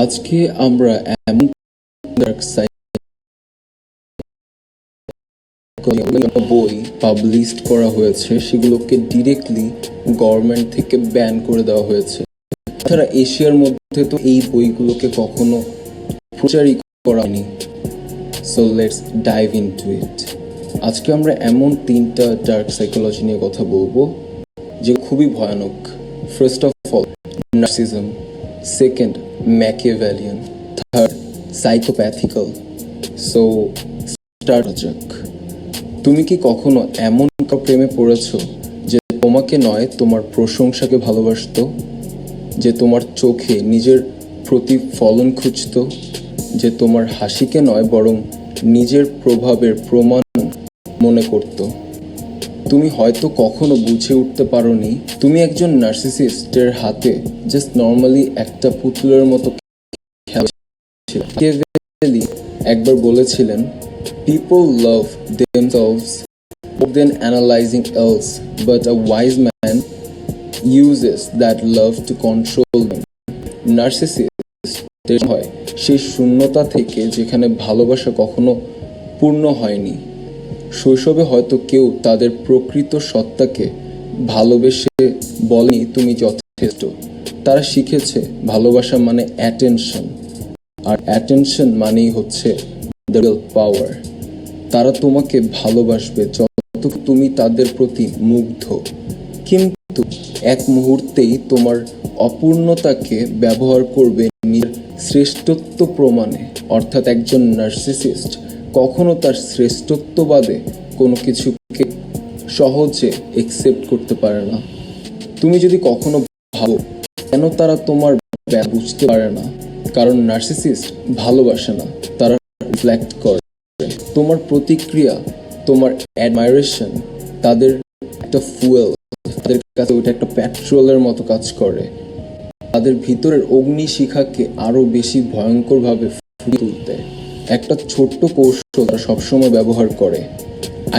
আজকে আমরা এমন ডার্ক বই পাবলিশ করা হয়েছে, সেগুলোকে ডিরেক্টলি গভর্নমেন্ট থেকে ব্যান করে দেওয়া হয়েছে। তাছাড়া এশিয়ার মধ্যে তো এই বইগুলোকে কখনো প্রচারই করা হয়নি। সো লেটস ডাইভ ইনটু ইট। আজকে আমরা এমন 3টা ডার্ক সাইকোলজি নিয়ে কথা বলবো যে খুবই ভয়ানক। First of all, narcissism. Second, Machiavellian. Third, psychopathical. So start যাক। তুমি কি কখনো এমন প্রেমে পড়েছো যে তোমাকে নয় তোমার প্রশংসাকে ভালোবাসতো, যে তোমার চোখে নিজের প্রতিফলন খুঁজত, যে তোমার হাসিকে নয় বরং নিজের প্রভাবের প্রমাণ মনে করত? তুমি হয়তো কখনো বুঝে উঠতে পারোনি তুমি একজন নার্সিসিস্টের হাতে জাস্ট নর্মালি একটা পুতুলের মতো খেলা। একবার বলেছিলেন, people love themselves more than analyzing else, but a wise man uses that love to control them. Narcissist হয় সেই শূন্যতা থেকে যেখানে ভালোবাসা কখনো পূর্ণ হয়নি। শৈশবে হয়তো কেউ তাদের প্রকৃত সত্তাকে ভালোবেসে বলেনি তুমি যথেষ্ট। তারা শিখেছে ভালোবাসা মানে অ্যাটেনশন, আর অ্যাটেনশন মানেই হচ্ছে দ্য রিয়েল পাওয়ার। তারা তোমাকে ভালোবাসবে যত তুমি তাদের প্রতি মুগ্ধ, কিন্তু এক মুহূর্তেই তোমার অপূর্ণতাকে ব্যবহার করবে নিজের শ্রেষ্ঠত্ব প্রমাণে। অর্থাৎ একজন নার্সিসিস্ট কখনো তার শ্রেষ্ঠত্ববাদে কোনো কিছুকে সহজে একসেপ্ট করতে পারে না। তুমি যদি কখনো ভাবো কেন তারা তোমার বুঝতে পারে না, কারণ নার্সিসিস্ট ভালোবাসে না, তারা রিফ্লেক্ট করে। তোমার প্রতিক্রিয়া, তোমার অ্যাডমাইরেশন তাদের একটা ফুয়েল, তাদের কাছে ওইটা একটা পেট্রোলের মতো কাজ করে। তাদের ভিতরের অগ্নিশিখাকে আরো বেশি ভয়ঙ্করভাবে ফুটিয়ে তুলতে একটা ছোট্ট কৌশল তারা সবসময় ব্যবহার করে: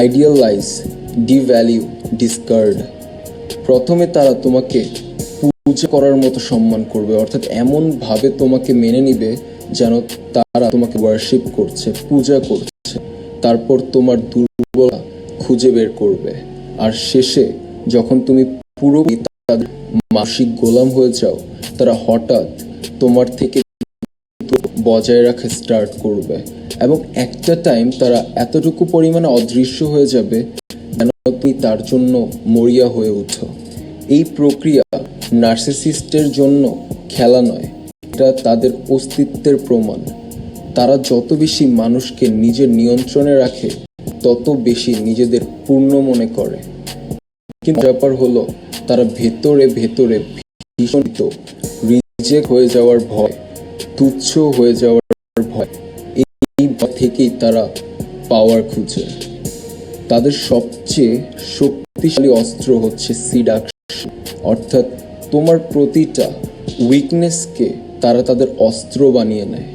আইডিয়ালাইজ, ডিভ্যালিউ, ডিসকার্ড। প্রথমে তারা তোমাকে পূজা করার মতো সম্মান করবে, অর্থাৎ এমনভাবে তোমাকে মেনে নিবে যেন তারা তোমাকে ওয়ার্শিপ করছে, পূজা করছে। তারপর তোমার দুর্বলতা খুঁজে বের করবে, আর শেষে যখন তুমি পুরোপুরি তাদের মানসিক গোলাম হয়ে যাও, তারা হঠাৎ তোমার থেকে বজায় রাখা স্টার্ট করবে, এবং একটা টাইম তারা এতটুকু পরিমাণে অদৃশ্য হয়ে যাবে যেন তুমি তার জন্য মরিয়া হয়ে ওঠো। এই প্রক্রিয়া নার্সিসিস্টের জন্য খেলা নয়, এটা তাদের অস্তিত্বের প্রমাণ। তারা যত বেশি মানুষকে নিজের নিয়ন্ত্রণে রাখে তত বেশি নিজেদের পূর্ণ মনে করে। কিন্তু ব্যাপার হলো, তারা ভেতরে ভেতরে ভীষণ রিজেক্ট হয়ে যাওয়ার ভয়, তুচ্ছ হয়ে যাওয়ার ভয়, এই ভয় থেকেই তারা পাওয়ার খুঁজে। তাদের সবচেয়ে শক্তিশালী অস্ত্র হচ্ছে সিডাকশন, অর্থাৎ তোমার প্রতিটা উইকনেসকে তারা তাদের অস্ত্র বানিয়ে নেয়।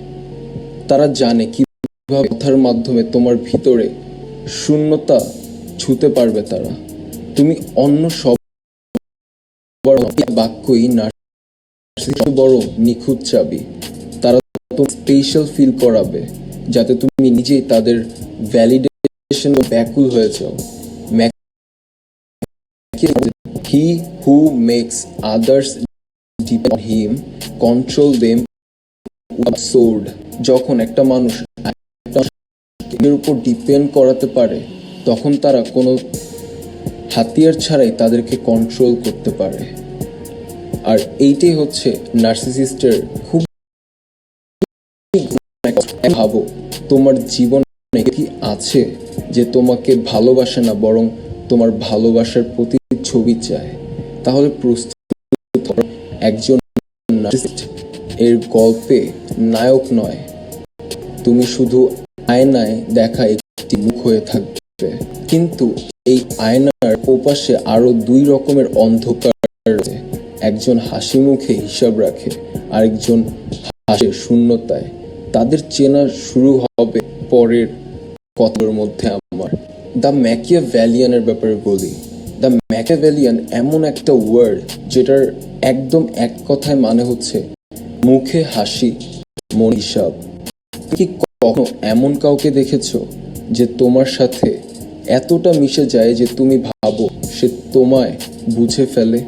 তারা জানে কিভাবে কথার মাধ্যমে তোমার ভিতরে শূন্যতা ছুঁতে পারবে তারা। তুমি অন্য সব বাক্যই নার্সিসিস্টের বড় নিখুঁত চাবি। তারা তোমাকে স্পেশাল ফিল করাবে যাতে তুমি নিজেই তাদের ভ্যালিডেশন ব্যাকুল হয়ে যাও। He who makes others depend on him control them with a sword. যখন একটা মানুষ এর উপর ডিপেন্ড করাতে পারে, তখন তারা কোনো হাতিয়ার ছাড়াই তাদেরকে কন্ট্রোল করতে পারে। আর এইটাই হচ্ছে নার্সিসিস্টের খুব। ভাবো তোমার জীবনে কি আছে যে তোমাকে ভালোবাসে না, বরং তোমার ভালোবাসার প্রতি ছবি চায়? তাহলে প্রস্তুত একজন নার্সিসিস্ট এর গল্পে নায়ক নয়, তুমি শুধু আয়নায় দেখা একটি মুখ হয়ে থাকবে, কিন্তু এই আয়নার ওপাশে আরো 2 রকমের অন্ধকার আছে। একজন হাসি মুখে হিসাব রাখে, আরেকজন হাসে শূন্যতায়। তাদের চেনা শুরু হবে পরের কথার মধ্যে। আমার দ্য ম্যাকিয়াভেলিয়ানের ব্যাপারে বলি। দ্য ম্যাকিয়াভেলিয়ান এমন একটা ওয়ার্ড যেটার একদম এক কথায় মানে হচ্ছে মুখে হাসি, মন হিসাব। কি কখনো এমন কাউকে দেখেছো যে তোমার সাথে এতটা মিশে যায় যে তুমি ভাবো সে তোমায় বুঝে ফেলে,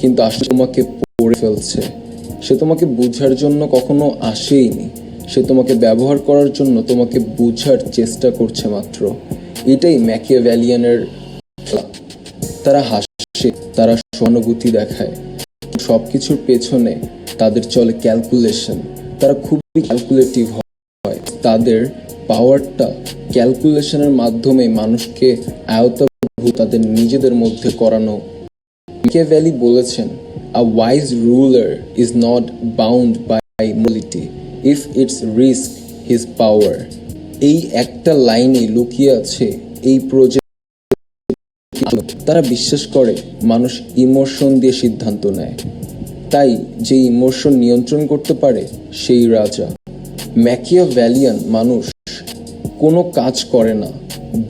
কিন্তু আসলে তোমাকে পড়ে ফেলছে? সে তোমাকে বুঝার জন্য কখনো আসেইনি, সে তোমাকে ব্যবহার করার জন্য তোমাকে বুঝার চেষ্টা করছে মাত্র। এটাই ম্যাকিয়াভেলিয়ানের খেলা। তারা হাসে, তারা সহানুভূতি দেখায়, সবকিছুর পেছনে তাদের চলে ক্যালকুলেশন। তারা খুবই ক্যালকুলেটিভ হয়, তাদের পাওয়ারটা ক্যালকুলেশনের মাধ্যমে মানুষকে আয়ত্তাভূত তাদের নিজেদের মধ্যে করানো। ম্যাকিয়াভেলি বলেছেন, a wise ruler is not bound by morality if it's risk his power. এই একটা লাইনে লুকিয়ে আছে এই প্রজেক্ট। তারা বিশ্বাস করে মানুষ ইমোশন দিয়ে সিদ্ধান্ত নেয়, তাই যে ইমোশন নিয়ন্ত্রণ করতে পারে সেই রাজা। ম্যাকিয়াভেলিয়ান মানুষ কোনো কাজ করে না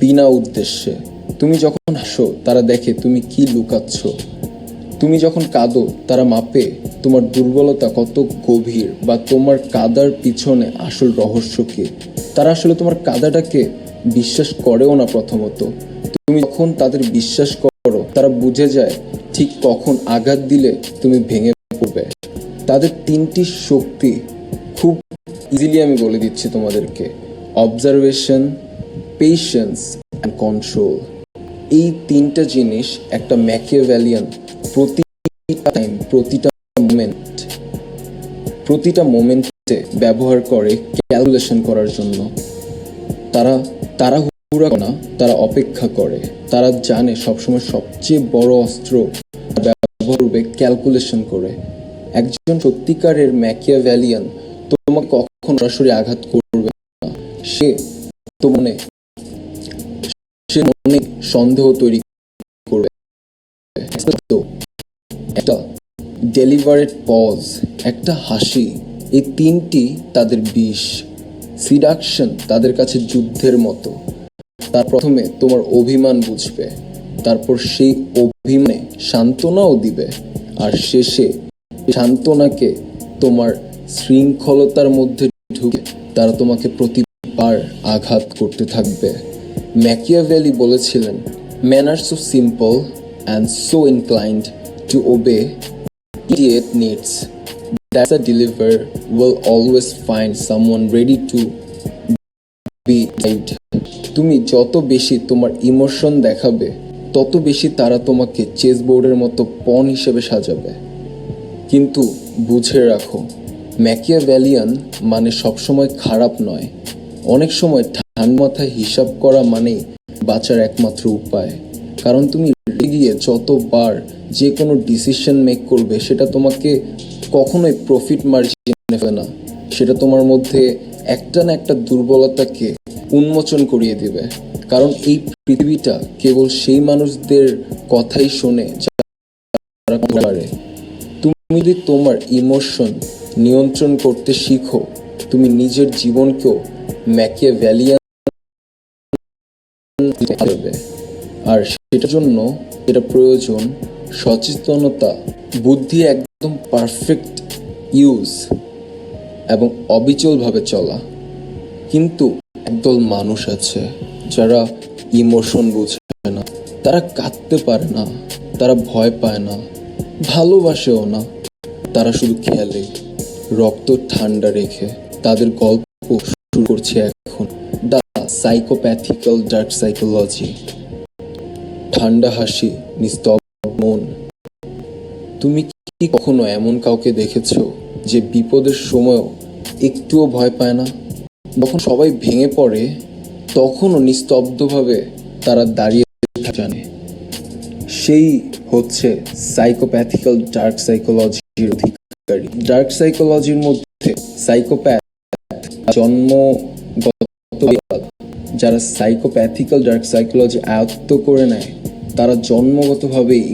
বিনা উদ্দেশ্যে। তুমি যখন হাসো তারা দেখে তুমি কি লুকাচ্ছ, তুমি যখন কাঁদো তারা মাপে তোমার দুর্বলতা কত গভীর বা তোমার কাঁদার পিছনে আসল রহস্য কি। তারা আসলে তোমার কাঁদাটাকে বিশ্বাস করেও না প্রথমত। তুমি যখন তাদের বিশ্বাস করো তারা বুঝে যায় ঠিক কখন আঘাত দিলে তুমি ভেঙে পড়বে। তাদের তিনটি শক্তি খুব ইজিলি আমি বলে দিচ্ছি তোমাদেরকে: অবজারভেশন, পেশেন্স অ্যান্ড কন্ট্রোল। এই তিনটা জিনিস একটা ম্যাকিয়াভেলিয়ান প্রতিটা টাইম, প্রতিটা মোমেন্টে ব্যবহার করে ক্যালকুলেশন করার জন্য। তারা তাড়াহুড়া করে না, তারা অপেক্ষা করে। তারা জানে সবসময় সবচেয়ে বড় অস্ত্র ব্যবহার করবে ক্যালকুলেশন করে। একজন সত্যিকারের ম্যাকিয়াভেলিয়ান তোমাকে কখনো সরাসরি আঘাত করবে না। সে মনে সন্দেহ তৈরি করবে, একটা ডেলিভারেট পজ, একটা হাসি। এই তিনটি তাদের বিষ। সিডাকশন তাদের কাছে যুদ্ধের মতো। তার প্রথমে তোমার অভিমান বুঝবে, তারপর সেই অভিমানে সান্ত্বনাও দিবে, আর শেষে সান্ত্বনাকে তোমার শৃঙ্খলতার মধ্যে ঢুকে তারা তোমাকে প্রতিবার আঘাত করতে থাকবে। ম্যাকিয়াভেলি বলেছিলেন, men are so simple and so inclined to obey immediate needs that the deliverer will always find someone ready to be guided. তুমি যত বেশি তোমার ইমোশন দেখাবে তত বেশি তারা তোমাকে চেস বোর্ডের মতো পণ হিসেবে সাজাবে। কিন্তু বুঝে রাখো, ম্যাকিয়াভেলিয়ান মানে সবসময় খারাপ নয়। অনেক সময় ঠান্ডা মাথায় হিসাব করা মানেই বাঁচার একমাত্র উপায়। কারণ তুমি রেগে গিয়ে যতবার যে কোনো ডিসিশন মেক করবে সেটা তোমাকে কখনোই প্রফিট মার্জিনে ফেলে না, সেটা তোমার মধ্যে একটা না একটা দুর্বলতাকে উন্মোচন করিয়ে দিবে। কারণ এই পৃথিবীটা কেবল সেই মানুষদের কথাই শোনে যারা পারে। তুমি যদি তোমার ইমোশন নিয়ন্ত্রণ করতে শিখো, তুমি নিজের জীবনকেও ম্যাকিয়াভেলিয়ান করবে। আর সেটার জন্য এটা প্রয়োজন সচেতনতা, বুদ্ধি একদম পারফেক্ট ইউজ এবং অবিচলভাবে চলা। কিন্তু একদল মানুষ আছে যারা ইমোশন বুঝে না, তারা কাঁদতে পারে না, তারা ভয় পায় না, ভালোবাসেও না, তারা শুধু খেলে রক্ত ঠান্ডা রেখে। তাদের গল্প শুরু করছে এখন, দ্য সাইকোপ্যাথিক্যাল ডার্ক সাইকোলজি। ঠান্ডা হাসি, নিস্তব্ধ মন। তুমি কি কখনো এমন কাউকে দেখেছো যে বিপদের সময়ও একটুও ভয় পায় না? যখন সবাই ভেঙে পড়ে তখনও নিস্তব্ধভাবে তারা দাঁড়িয়ে জানে সেই হচ্ছে সাইকোপ্যাথিক্যাল ডার্ক সাইকোলজির অধিকারী। ডার্ক সাইকোলজির মধ্যে সাইকোপ্যাথ জন্মগত, যারা সাইকোপ্যাথিক্যাল ডার্ক সাইকোলজি আয়ত্ত করে নেয় তারা জন্মগতভাবেই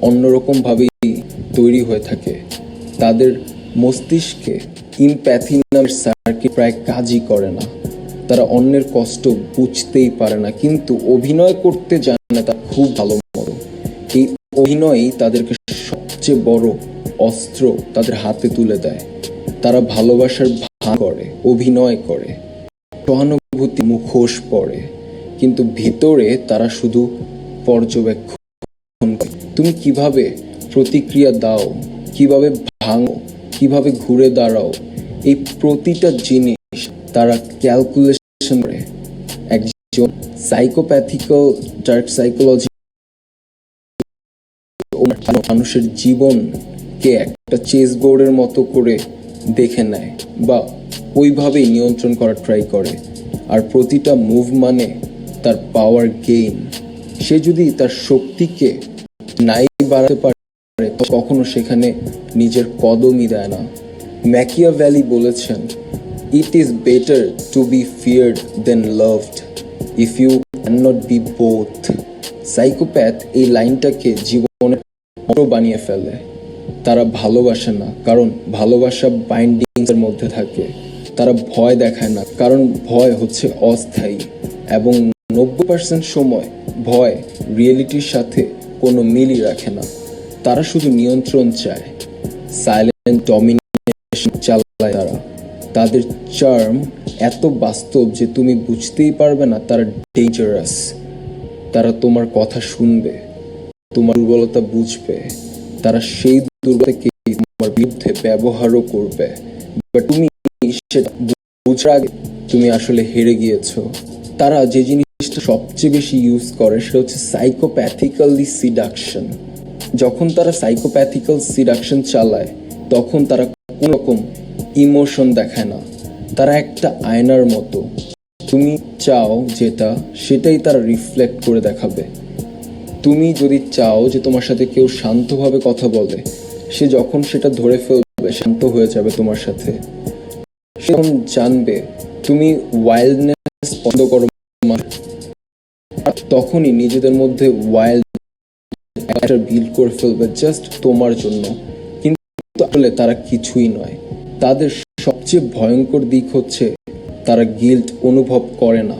অন্যরকমভাবেই তৈরি হয়ে থাকে। তাদের মস্তিষ্কে ইমপ্যাথি নামের সার্কিট প্রায় কাজই করে না। তারা অন্যের কষ্ট বুঝতেই পারে না, কিন্তু অভিনয় করতে জানে তা খুব ভালো মতো। এই অভিনয়ই তাদেরকে সবচেয়ে বড় অস্ত্র তাদের হাতে তুলে দেয়। তারা ভালোবাসার ভান করে, অভিনয় করে, সহানুভূতি মুখোশ পরে, কিন্তু ভিতরে তারা শুধু পর্যবেক্ষণ করে। তুমি কিভাবে প্রতিক্রিয়া দাও, কিভাবে ভাঙো, কিভাবে ঘুরে দাঁড়াও, এই প্রতিটা জিনিস তারা ক্যালকুলেশন করে। একজন সাইকোপ্যাথিক্যাল ডার্ক সাইকোলজি মানুষের জীবনকে একটা চেস বোর্ডের মতো করে দেখে নেয় বা ওইভাবেই নিয়ন্ত্রণ করার ট্রাই করে। আর প্রতিটা মুভ মানে তার পাওয়ার গেইন। সে যদি তার শক্তিকে নাই বাড়াতে পারে কখনো সেখানে নিজের কদমই দেয় না। ম্যাকিয়াভেলি বলেছেন, it is better to be feared than loved if you can not be both. Psychopath এই লাইনটাকে জীবনের বড় বানিয়ে ফেলে। তারা ভালোবাসে না কারণ ভালোবাসা বাইন্ডিংসের মধ্যে থাকে। তারা ভয় দেখায় না কারণ ভয় হচ্ছে অস্থায়ী, এবং 90% সময় ভয় রিয়েলিটির সাথে কোনো মিলই রাখে না। তারা শুধু নিয়ন্ত্রণ চায়, সাইলেন্ট ডমিনেশন চালায় তারা। তাদের চার্ম এত বাস্তব যে তুমি বুঝতেই পারবে না তারা ডেঞ্জারাস। তারা তোমার কথা শুনবে, তোমার দুর্বলতা বুঝবে, তারা সেই দুর্বলতাকে তোমার বিরুদ্ধে ব্যবহারও করবে। বাট তুমি সেটা বুঝার আগে তুমি আসলে হেরে গিয়েছো। তারা যে জিনিসটা সবচেয়ে বেশি ইউজ করে সেটা হচ্ছে সাইকোপ্যাথিক্যালি সিডাকশন। যখন তারা সাইকোপ্যাথিক্যাল সিডাকশন চালায় তখন তারা কোনো রকম ইমোশন দেখায় না। তারা একটা আয়নার মতো, তুমি চাও যেটা সেটাই তারা রিফ্লেক্ট করে দেখাবে। তুমি যদি চাও যে তোমার সাথে কেউ শান্তভাবে কথা বলে, সে যখন সেটা ধরে ফেলবে শান্ত হয়ে যাবে তোমার সাথে। সে যখন জানবে তুমি ওয়াইল্ডনেস বন্ধ করো, তখনই নিজেদের মধ্যে ওয়াইল্ড বিল্ড করে ফেলবে জাস্ট তোমার জন্য। কিন্তু আসলে তারা কিছুই নয়। তাদের সবচেয়ে ভয়ঙ্কর দিক হচ্ছে তারা গিল্ট অনুভব করে না।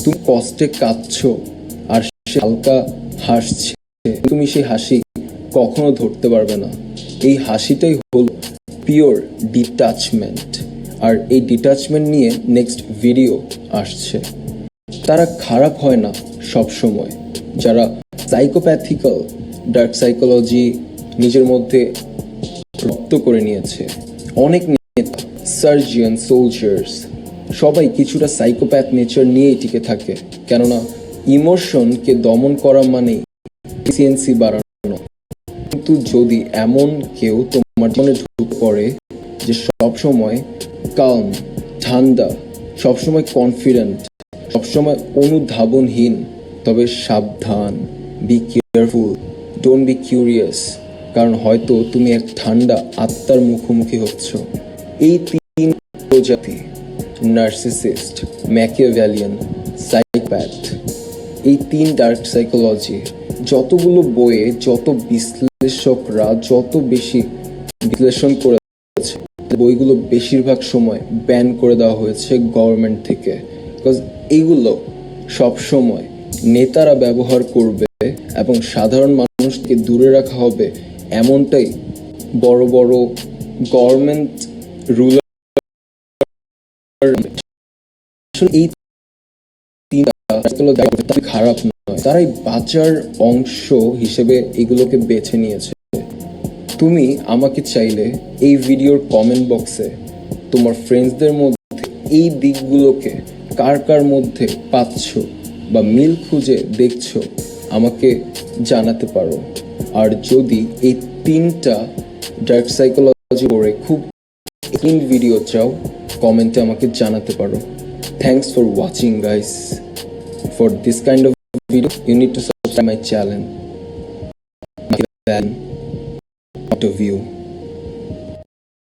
তুমি কষ্টে কাঁদছো আর সে হালকা হাসছে, তুমি সেই হাসি কখনো ধরতে পারবে না। এই হাসিটাই হলো পিওর ডিটাচমেন্ট। আর এই ডিটাচমেন্ট নিয়ে নেক্সট ভিডিও আসছে। তারা খারাপ হয় না সব সময়। যারা সাইকোপ্যাথিক্যাল ডার্ক সাইকোলজি নিজের মধ্যে রপ্ত করে নিয়েছে, অনেক নেতা, সার্জিয়ান, সোলজার্স সবাই কিছুটা সাইকোপ্যাথ নেচার নিয়েই টিকে থাকে। কেননা ইমোশনকে দমন করা মানে এফিসিয়েন্সি বাড়ানো। কিন্তু যদি এমন কেউ তোমার জীবনে ঢুকে পড়ে যে সবসময় কাম, ঠান্ডা, সবসময় কনফিডেন্ট, সবসময় অনুধাবনহীন, তবে সাবধান, be careful, don't be curious. কারণ হয়তো তুমি এক ঠান্ডা আত্মার মুখোমুখি হচ্ছ। এই তিন প্রজাতি, নার্সিসিস্ট, ম্যাকিয়াভেলিয়ান, সাইকোপ্যাথ, এই তিন ডার্ক সাইকোলজি যতগুলো বইয়ে যত বিশ্লেষকরা যত বেশি বিশ্লেষণ করেছে, বইগুলো বেশিরভাগ সময় ব্যান করে দেওয়া হয়েছে গভর্নমেন্ট থেকে। বিকজ এইগুলো সবসময় নেতারা ব্যবহার করবে এবং সাধারণ মানুষকে দূরে রাখা হবে, এমনটাই বড় বড় গভর্নমেন্ট রুলার। এই খারাপ নয়, তারাই বাঁচার অংশ হিসেবে এগুলোকে বেছে নিয়েছে। তুমি আমাকে চাইলে এই ভিডিওর কমেন্ট বক্সে তোমার ফ্রেন্ডসদের মধ্যে এই দিকগুলোকে কার কার মধ্যে পাচ্ছ বা মিল খুঁজে দেখছো আমাকে জানাতে পারো। আর যদি এই তিনটা ডার্ক সাইকোলজি পড়ে খুব ভিডিও চাও, কমেন্টে আমাকে জানাতে পারো। Thanks for watching, guys. For this kind of video, you need to subscribe my channel. Point of view.